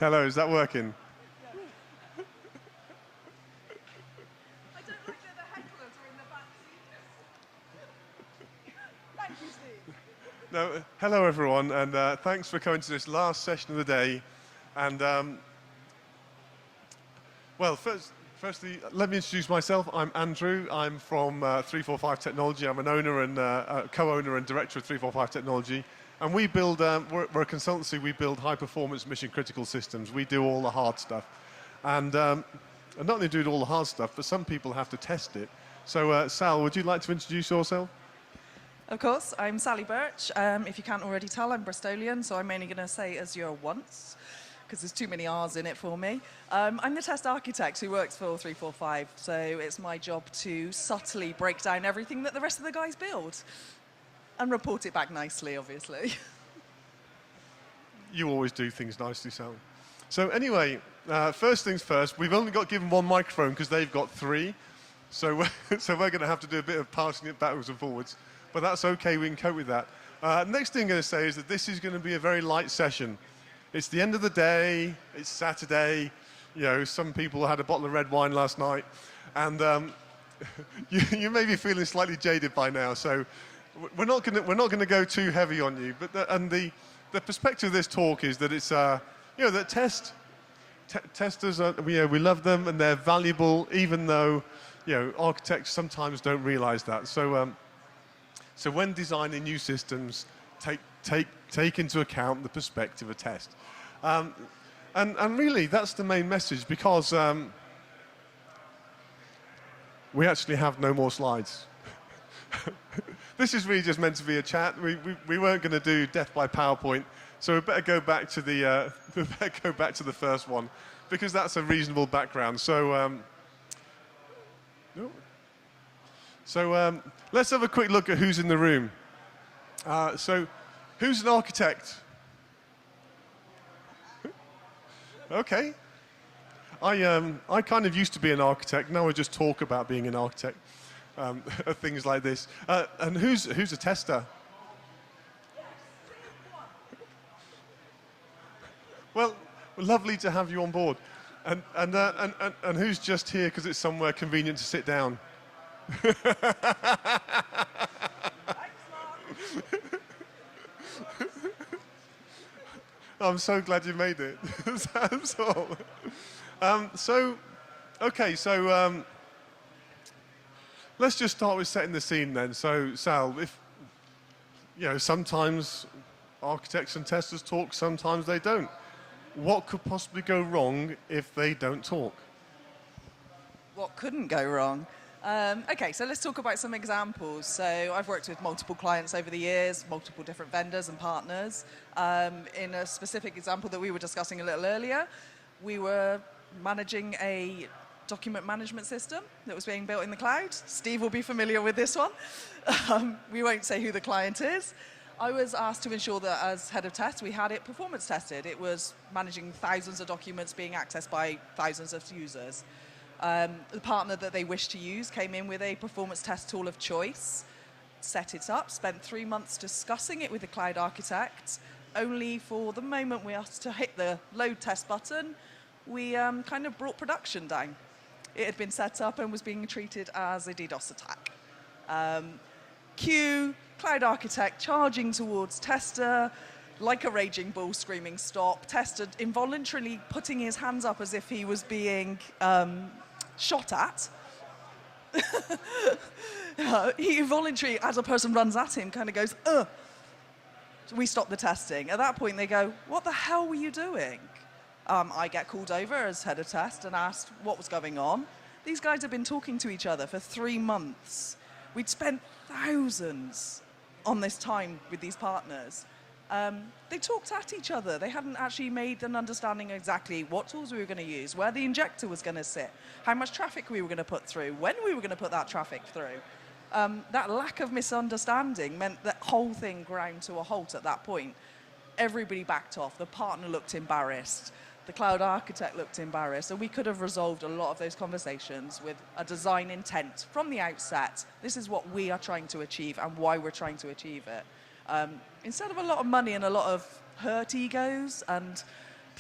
Hello, is that working? I don't like that the hecklers are in the back seat. Thank you, Steve. No, hello everyone, and thanks for coming to this last session of the day. And well, firstly, let me introduce myself. I'm Andrew. I'm from 345 Technology. I'm an owner and co-owner and director of 345 Technology. And we build, we're a consultancy. We build high-performance mission-critical systems. We do all the hard stuff. And not only do all the hard stuff, but some people have to test it. So, Sal, would you like to introduce yourself? Of course, I'm Sally Birch. If you can't already tell, I'm Bristolian, so I'm only going to say Azure once, because there's too many R's in it for me. I'm the test architect who works for 345, so it's my job to subtly break down everything that the rest of the guys build and report it back nicely, obviously. You always do things nicely, Sal. So anyway, first things first, we've only got given one microphone because they've got three, so we're going to have to do a bit of passing it backwards and forwards. But that's okay, we can cope with that. Next thing I'm going to say is that this is going to be a very light session. It's the end of the day, it's Saturday, you know, some people had a bottle of red wine last night, and you may be feeling slightly jaded by now, so we're not going to go too heavy on you. But the perspective of this talk is that it's, you know, that testers, we love them and they're valuable, even though, you know, architects sometimes don't realize that. So when designing new systems, take into account the perspective of test. And really, that's the main message, because we actually have no more slides. This is really just meant to be a chat. We weren't going to do death by PowerPoint, so we better go back to the first one, because that's a reasonable background. So let's have a quick look at who's in the room. So, who's an architect? Okay. I kind of used to be an architect. Now I just talk about being an architect. Things like this. And who's a tester? Well, lovely to have you on board. And who's just here because it's somewhere convenient to sit down? I'm so glad you made it. That's all. Okay, so let's just start with setting the scene then. So, Sal, if you know, sometimes architects and testers talk, sometimes they don't. What could possibly go wrong if they don't talk? What couldn't go wrong? Okay, so let's talk about some examples. So I've worked with multiple clients over the years, multiple different vendors and partners. In a specific example that we were discussing a little earlier, we were managing a document management system that was being built in the cloud. Steve will be familiar with this one. We won't say who the client is. I was asked to ensure that as head of test, we had it performance tested. It was managing thousands of documents being accessed by thousands of users. The partner that they wished to use came in with a performance test tool of choice, set it up, spent 3 months discussing it with the cloud architect, only for the moment we asked to hit the load test button, we kind of brought production down. It had been set up and was being treated as a DDoS attack. Cue, cloud architect charging towards tester, like a raging bull screaming stop, tester involuntarily putting his hands up as if he was being shot at. He involuntarily, as a person runs at him, kind of goes, ugh. So we stop the testing. At that point, they go, what the hell were you doing? I get called over as head of test and asked what was going on. These guys have been talking to each other for 3 months. We'd spent thousands on this time with these partners. They talked at each other. They hadn't actually made an understanding exactly what tools we were going to use, where the injector was going to sit, how much traffic we were going to put through, when we were going to put that traffic through. That lack of misunderstanding meant that whole thing ground to a halt at that point. Everybody backed off. The partner looked embarrassed. The cloud architect looked embarrassed. And we could have resolved a lot of those conversations with a design intent from the outset. This is what we are trying to achieve and why we're trying to achieve it. Instead of a lot of money and a lot of hurt egos and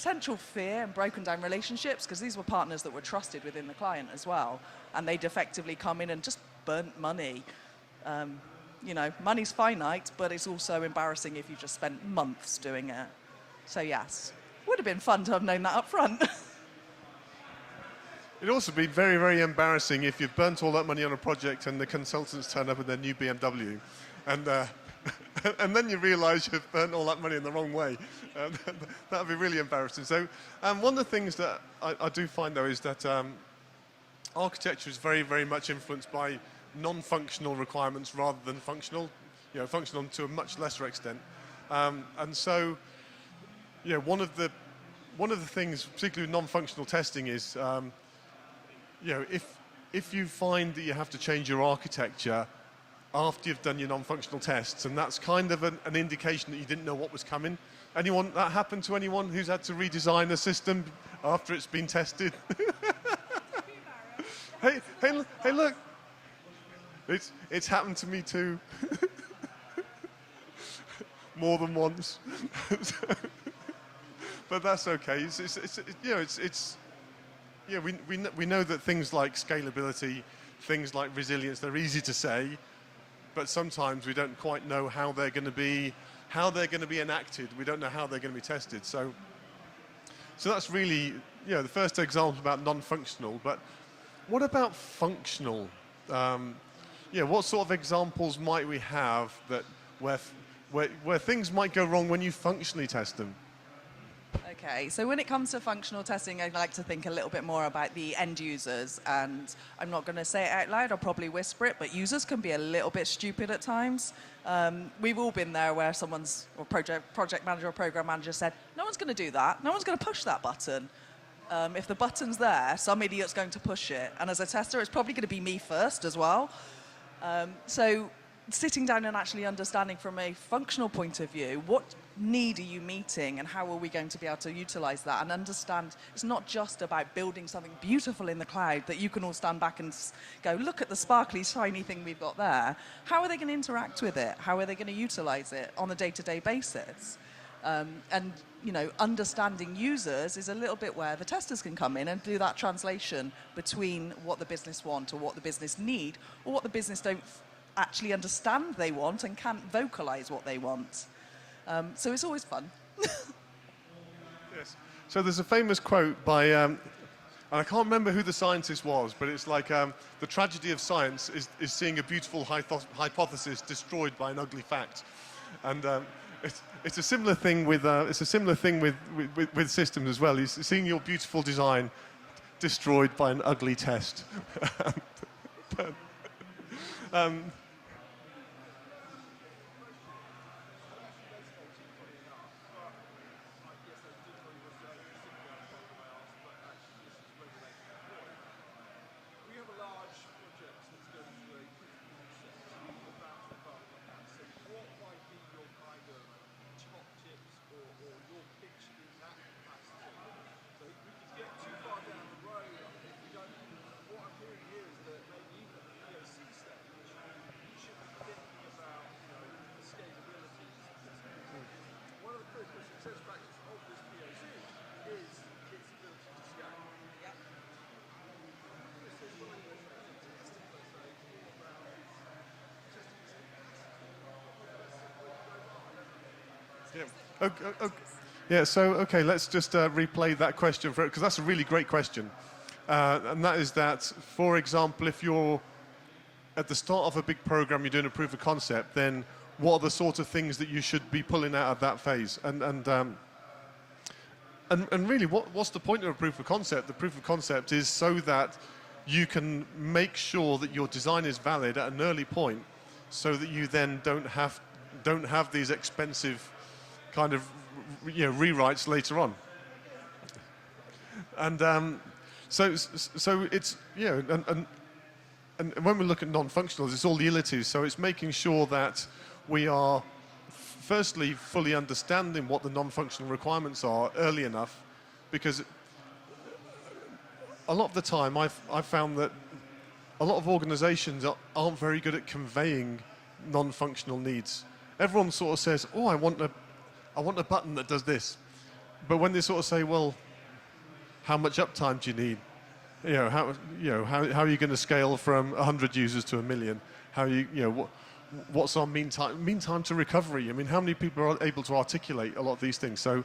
potential fear and broken down relationships, because these were partners that were trusted within the client as well, and they'd effectively come in and just burnt money. You know, money's finite, but it's also embarrassing if you just spent months doing it. So yes, would have been fun to have known that up front. It'd also be very, very embarrassing if you've burnt all that money on a project and the consultants turn up with their new BMW, and and then you realise you've burnt all that money in the wrong way. That would be really embarrassing. So one of the things that I do find, though, is that architecture is very, very much influenced by non-functional requirements rather than functional, functional to a much lesser extent. And so, one of the things, particularly with non-functional testing, is if you find that you have to change your architecture after you've done your non-functional tests, and that's kind of an indication that you didn't know what was coming. Anyone that happened to anyone who's had to redesign a system after it's been tested? hey, look. It's happened to me too. More than once. But that's okay. We know that things like scalability, things like resilience, they're easy to say, but sometimes we don't quite know how they're going to be enacted. We don't know how they're going to be tested. So that's really the first example about non-functional. But what about functional? What sort of examples might we have that where things might go wrong when you functionally test them? Okay, so when it comes to functional testing, I'd like to think a little bit more about the end users, and I'm not going to say it out loud, I'll probably whisper it, but users can be a little bit stupid at times. We've all been there where someone's, or project manager or program manager said, no one's going to do that, no one's going to push that button. If the button's there, some idiot's going to push it, and as a tester, it's probably going to be me first as well. So sitting down and actually understanding from a functional point of view, what need are you meeting and how are we going to be able to utilize that, and understand it's not just about building something beautiful in the cloud that you can all stand back and go, look at the sparkly, shiny thing we've got there. How are they going to interact with it? How are they going to utilize it on a day-to-day basis? And understanding users is a little bit where the testers can come in and do that translation between what the business want or what the business need or what the business don't actually understand they want and can't vocalize what they want. So it's always fun. Yes. So there's a famous quote by, and I can't remember who the scientist was, but it's like the tragedy of science is seeing a beautiful hypothesis destroyed by an ugly fact, and it's a similar thing with with systems as well. It's seeing your beautiful design destroyed by an ugly test. Okay, let's just replay that question because that's a really great question. And that is that, for example, if you're at the start of a big program, you're doing a proof of concept, then what are the sort of things that you should be pulling out of that phase? And really, what's the point of a proof of concept? The proof of concept is so that you can make sure that your design is valid at an early point, so that you then don't have these expensive kind of rewrites later on. And so it's and when we look at non-functionals, it's all the utilities. So it's making sure that we are firstly fully understanding what the non-functional requirements are early enough, because a lot of the time I've found that a lot of organizations aren't very good at conveying non-functional needs. Everyone sort of says, oh, I want a button that does this. but when they sort of say, well, how much uptime do you need? How are you going to scale from 100 users to 1 million? What's our mean time to recovery? I mean, how many people are able to articulate a lot of these things? So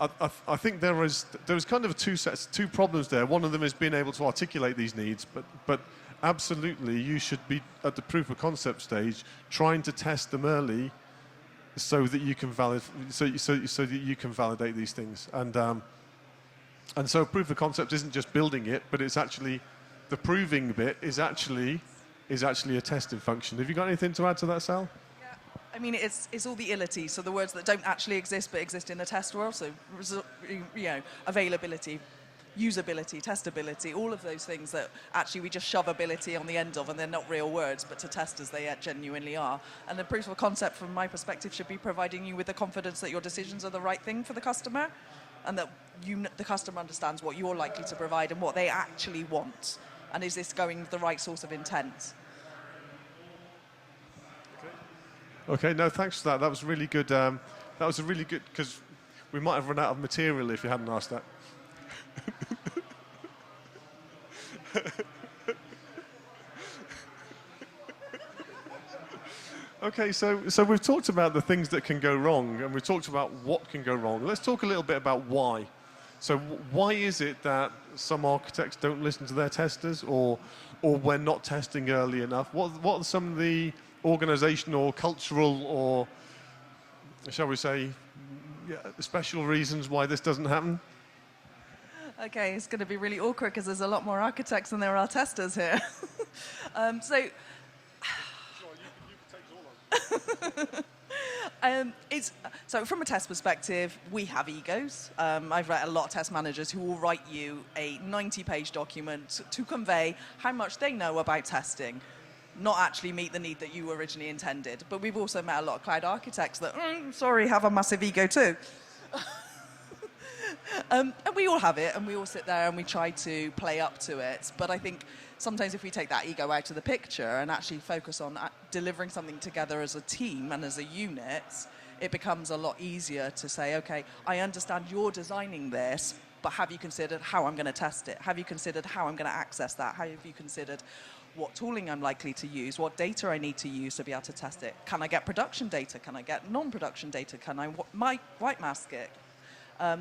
I think there is kind of two problems there. One of them is being able to articulate these needs, but absolutely you should be at the proof of concept stage trying to test them early so that you can validate these things. And so proof of concept isn't just building it, but it's actually the proving bit is actually a testing function. Have you got anything to add to that, Sal? Yeah. I mean, it's all the ilities, so the words that don't actually exist but exist in the test world. So, availability, usability, testability, all of those things that actually we just shove ability on the end of, and they're not real words, but to testers they genuinely are. And the proof of concept, from my perspective, should be providing you with the confidence that your decisions are the right thing for the customer, and that the customer understands what you're likely to provide and what they actually want. And is this going the right source of intent? Okay, no, thanks for that. That was really good. That was a really good, because we might have run out of material if you hadn't asked that. Okay, so we've talked about the things that can go wrong, and we've talked about what can go wrong. Let's talk a little bit about why. So why is it that some architects don't listen to their testers, or we're not testing early enough? What are some of the organizational, cultural, or shall we say, special reasons why this doesn't happen? Okay, it's going to be really awkward because there's a lot more architects than there are testers here. So from a test perspective, we have egos. I've read a lot of test managers who will write you a 90-page document to convey how much they know about testing, not actually meet the need that you originally intended. But we've also met a lot of cloud architects that, sorry, have a massive ego too. And we all have it, and we all sit there and we try to play up to it. But I think sometimes if we take that ego out of the picture and actually focus on delivering something together as a team and as a unit, it becomes a lot easier to say, okay, I understand you're designing this, but have you considered how I'm going to test it? Have you considered how I'm going to access that? How have you considered what tooling I'm likely to use, what data I need to use to be able to test it? Can I get production data? Can I get non-production data? Can I white mask it?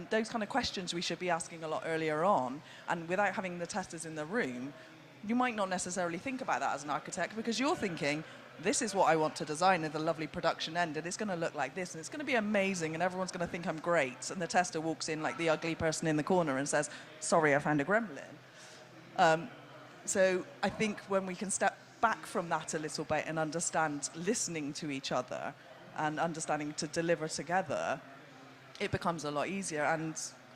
Those kind of questions we should be asking a lot earlier on, and without having the testers in the room, you might not necessarily think about that as an architect, because you're thinking, this is what I want to design at the lovely production end, and it's going to look like this, and it's going to be amazing, and everyone's going to think I'm great, and the tester walks in like the ugly person in the corner and says, sorry, I found a gremlin. So I think when we can step back from that a little bit and understand listening to each other and understanding to deliver together, it becomes a lot easier. And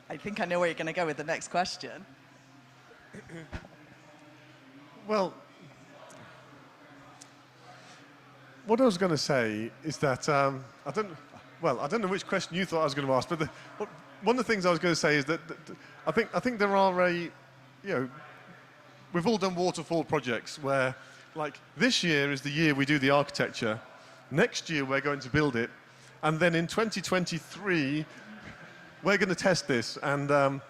I think I know where you're going to go with the next question. Well, what I was going to say is that I don't know which question you thought I was going to ask, but one of the things I was going to say is that I think there are we've all done waterfall projects where, like, this year is the year we do the architecture, next year we're going to build it, and then in 2023 we're going to test this, and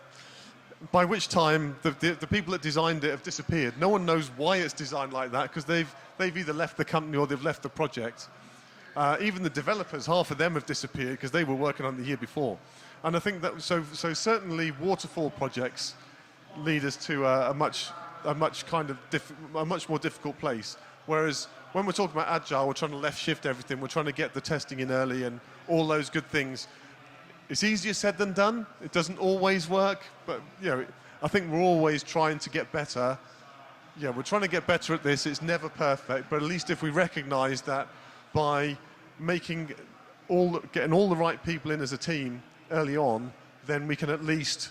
by which time the people that designed it have disappeared. No one knows why it's designed like that, because they've either left the company or they've left the project. Even the developers, half of them have disappeared because they were working on the year before. And I think that so certainly waterfall projects lead us to a much more difficult place. Whereas when we're talking about agile, we're trying to left shift everything. We're trying to get the testing in early and all those good things. It's easier said than done. It doesn't always work, but I think we're always trying to get better. Yeah, we're trying to get better at this. It's never perfect, but at least if we recognise that by getting all the right people in as a team early on, then we can at least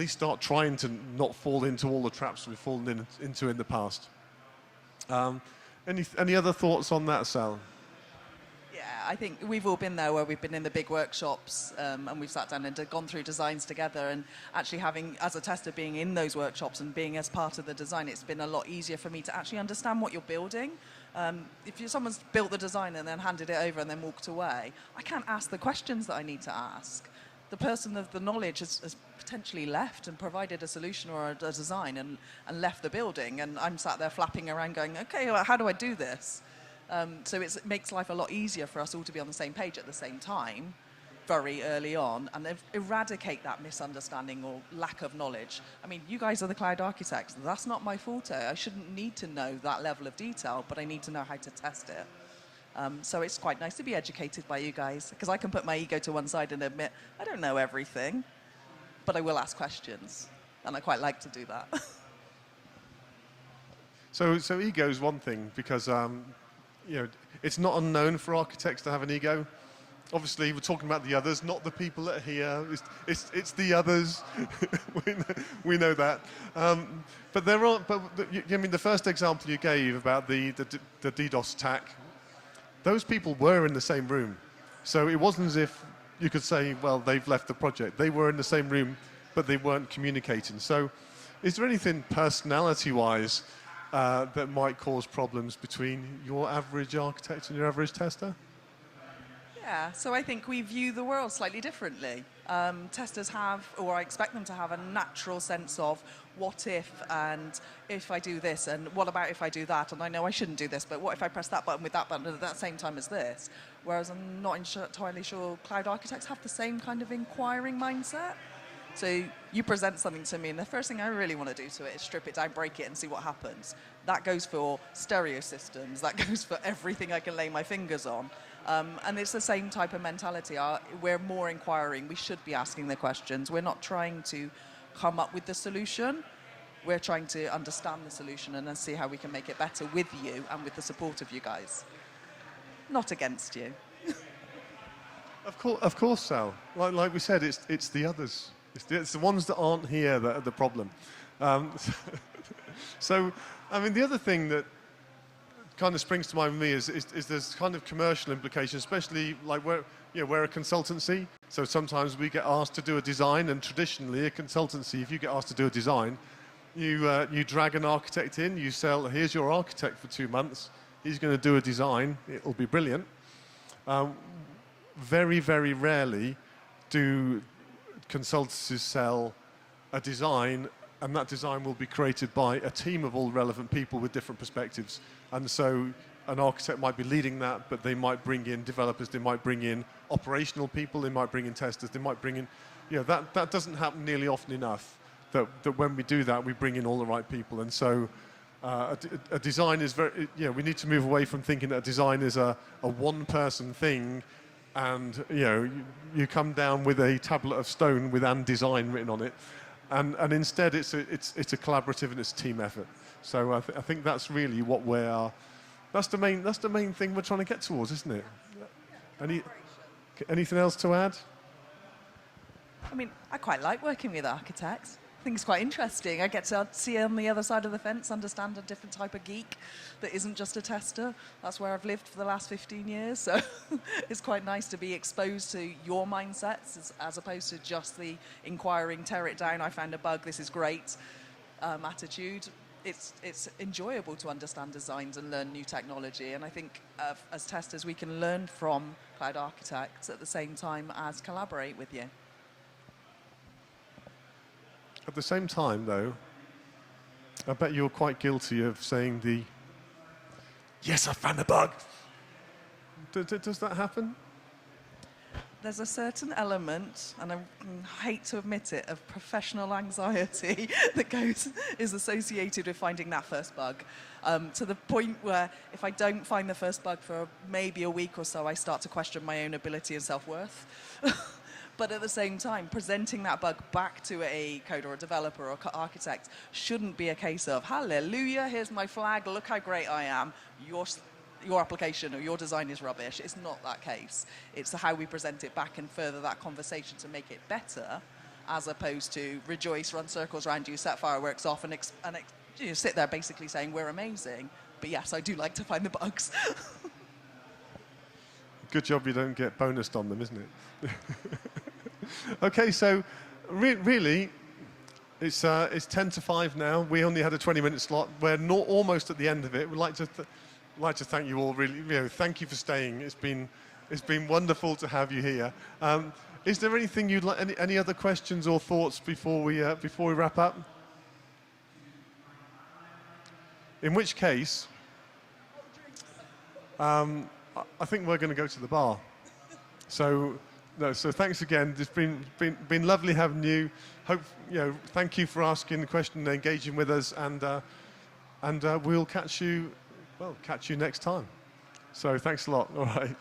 start trying to not fall into all the traps we've fallen into in the past. Any other thoughts on that, Sal? Yeah, I think we've all been there where we've been in the big workshops and we've sat down and gone through designs together, and actually having, as a tester, being in those workshops and being as part of the design, it's been a lot easier for me to actually understand what you're building. If someone's built the design and then handed it over and then walked away, I can't ask the questions that I need to ask. the person of the knowledge has potentially left and provided a solution or a design and left the building, and I'm sat there flapping around going, okay, well, how do I do this? So it makes life a lot easier for us all to be on the same page at the same time, very early on, and eradicate that misunderstanding or lack of knowledge. I mean, you guys are the cloud architects. That's not my forte. I shouldn't need to know that level of detail, but I need to know how to test it. So it's quite nice to be educated by you guys, because I can put my ego to one side and admit I don't know everything, but I will ask questions, and I quite like to do that. So ego is one thing, because it's not unknown for architects to have an ego. Obviously, we're talking about the others, not the people that are here. It's the others. we know that. But there are. But I mean, the first example you gave about the DDoS attack, those people were in the same room. So it wasn't as if you could say, well, they've left the project. They were in the same room, but they weren't communicating. So, is there anything personality-wise that might cause problems between your average architect and your average tester? Yeah, so I think we view the world slightly differently. Testers have, or I expect them to have, a natural sense of what if, and if I do this, and what about if I do that, and I know I shouldn't do this, but what if I press that button with that button at the same time as this? Whereas I'm not entirely sure cloud architects have the same kind of inquiring mindset. So you present something to me, and the first thing I really want to do to it is strip it down, break it, and see what happens. That goes for stereo systems. That goes for everything I can lay my fingers on. And it's the same type of mentality. We're more inquiring. We should be asking the questions. We're not trying to come up with the solution. We're trying to understand the solution and then see how we can make it better with you and with the support of you guys. Not against you. Of course, Sal. Like we said, it's the others. It's the ones that aren't here that are the problem. So, I mean, the other thing that kind of springs to mind with me is there's kind of commercial implications, especially like we're a consultancy. So sometimes we get asked to do a design, and traditionally a consultancy, if you get asked to do a design, you drag an architect in, you sell, here's your architect for 2 months, he's going to do a design, it'll be brilliant. Very, very rarely do consultancies sell a design, and that design will be created by a team of all relevant people with different perspectives. And so an architect might be leading that, but they might bring in developers, they might bring in operational people, they might bring in testers, they might bring in, that doesn't happen nearly often enough, that when we do that, we bring in all the right people. And so a design is very, we need to move away from thinking that a design is a one-person thing, and you come down with a tablet of stone with "and design" written on it, and instead it's a collaborative and it's a team effort. So I think that's really what that's the main thing we're trying to get towards, isn't it? Anything else to add? I mean, I quite like working with architects. I think it's quite interesting. I get to see on the other side of the fence, understand a different type of geek that isn't just a tester. That's where I've lived for the last 15 years. So it's quite nice to be exposed to your mindsets as opposed to just the inquiring, tear it down, I found a bug, this is great attitude. It's enjoyable to understand designs and learn new technology. And I think as testers, we can learn from cloud architects at the same time as collaborate with you. At the same time, though, I bet you're quite guilty of saying yes, I found a bug. Does that happen? There's a certain element, and I hate to admit it, of professional anxiety that is associated with finding that first bug. To the point where if I don't find the first bug for maybe a week or so, I start to question my own ability and self-worth. But at the same time, presenting that bug back to a coder or a developer or architect shouldn't be a case of, hallelujah, here's my flag, look how great I am, your application or your design is rubbish. It's not that case. It's how we present it back and further that conversation to make it better, as opposed to rejoice, run circles around you, set fireworks off, and sit there basically saying, we're amazing. But yes, I do like to find the bugs. Good job you don't get bonused on them, isn't it? Okay, so really, it's 10 to 5 now. We only had a 20-minute slot. We're not almost at the end of it. We'd like to thank you all. Really, thank you for staying. It's been wonderful to have you here. Is there anything you'd like, any other questions or thoughts before we wrap up? In which case, I think we're going to go to the bar. So, no. So thanks again. It's been lovely having you. Thank you for asking the question and engaging with us, and we'll catch you next time. So thanks a lot. All right.